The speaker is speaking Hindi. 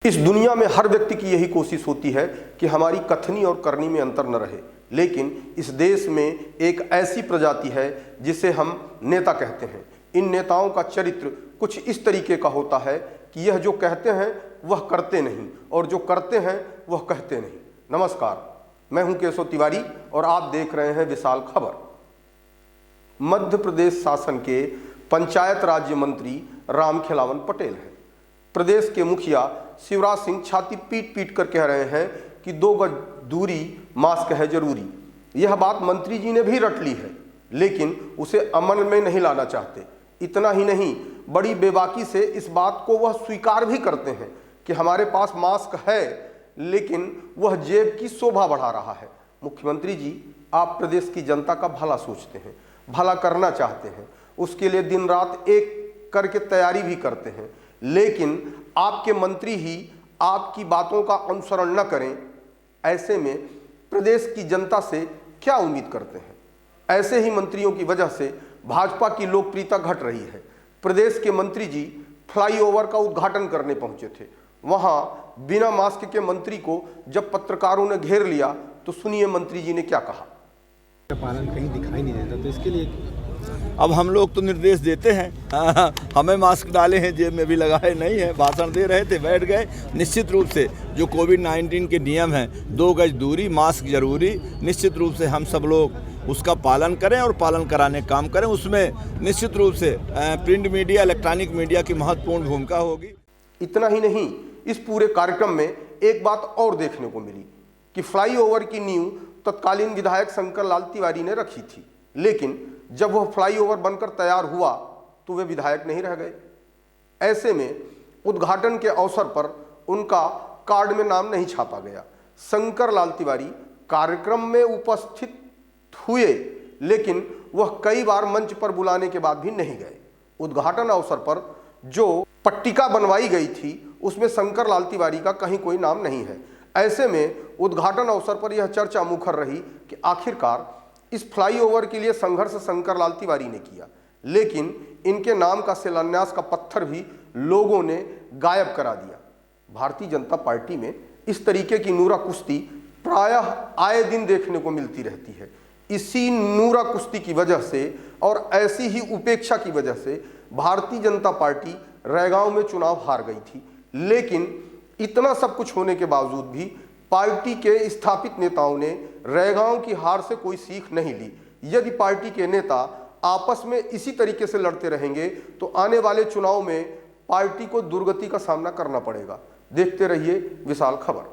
इस दुनिया में हर व्यक्ति की यही कोशिश होती है कि हमारी कथनी और करनी में अंतर न रहे, लेकिन इस देश में एक ऐसी प्रजाति है जिसे हम नेता कहते हैं। इन नेताओं का चरित्र कुछ इस तरीके का होता है कि यह जो कहते हैं वह करते नहीं और जो करते हैं वह कहते नहीं। नमस्कार, मैं हूं केशव तिवारी और आप देख रहे हैं विशाल खबर। मध्य प्रदेश शासन के पंचायत राज्य मंत्री रामखेलावन पटेल हैं। प्रदेश के मुखिया शिवराज सिंह छाती पीट पीट कर कह रहे हैं कि 2 गज दूरी, मास्क है जरूरी। यह बात मंत्री जी ने भी रट ली है, लेकिन उसे अमल में नहीं लाना चाहते। इतना ही नहीं, बड़ी बेबाकी से इस बात को वह स्वीकार भी करते हैं कि हमारे पास मास्क है, लेकिन वह जेब की शोभा बढ़ा रहा है। मुख्यमंत्री जी, आप प्रदेश की जनता का भला सोचते हैं, भला करना चाहते हैं, उसके लिए दिन रात एक करके तैयारी भी करते हैं, लेकिन आपके मंत्री ही आपकी बातों का अनुसरण न करें, ऐसे में प्रदेश की जनता से क्या उम्मीद करते हैं? ऐसे ही मंत्रियों की वजह से भाजपा की लोकप्रियता घट रही है। प्रदेश के मंत्री जी फ्लाईओवर का उद्घाटन करने पहुंचे थे। वहां बिना मास्क के मंत्री को जब पत्रकारों ने घेर लिया तो सुनिए मंत्री जी ने क्या कहा। पालन कहीं दिखाई नहीं देता, तो इसके लिए अब हम लोग तो निर्देश देते हैं। हमें मास्क डाले हैं, जेब में भी लगाए नहीं है, भाषण दे रहे थे, बैठ गए। निश्चित रूप से जो कोविड-19 के नियम हैं, 2 गज दूरी, मास्क जरूरी, निश्चित रूप से हम सब लोग उसका पालन करें और पालन कराने का काम करें। उसमें निश्चित रूप से प्रिंट मीडिया, इलेक्ट्रॉनिक मीडिया की महत्वपूर्ण भूमिका होगी। इतना ही नहीं, इस पूरे कार्यक्रम में एक बात और देखने को मिली कि फ्लाईओवर की नींव तत्कालीन विधायक शंकर लाल तिवारी ने रखी थी, लेकिन जब वह फ्लाईओवर बनकर तैयार हुआ तो वे विधायक नहीं रह गए। ऐसे में उद्घाटन के अवसर पर उनका कार्ड में नाम नहीं छापा गया। शंकर लाल तिवारी कार्यक्रम में उपस्थित हुए, लेकिन वह कई बार मंच पर बुलाने के बाद भी नहीं गए। उद्घाटन अवसर पर जो पट्टिका बनवाई गई थी उसमें शंकर लाल तिवारी का कहीं कोई नाम नहीं है। ऐसे में उद्घाटन अवसर पर यह चर्चा मुखर रही कि आखिरकार इस फ्लाईओवर के लिए संघर्ष शंकर लाल तिवारी ने किया, लेकिन इनके नाम का शिलान्यास का पत्थर भी लोगों ने गायब करा दिया। भारतीय जनता पार्टी में इस तरीके की नूरा कुश्ती प्रायः आए दिन देखने को मिलती रहती है। इसी नूरा कुश्ती की वजह से और ऐसी ही उपेक्षा की वजह से भारतीय जनता पार्टी रैगांव में चुनाव हार गई थी। लेकिन इतना सब कुछ होने के बावजूद भी पार्टी के स्थापित नेताओं ने रैगांव की हार से कोई सीख नहीं ली। यदि पार्टी के नेता आपस में इसी तरीके से लड़ते रहेंगे तो आने वाले चुनाव में पार्टी को दुर्गति का सामना करना पड़ेगा। देखते रहिए विशाल खबर।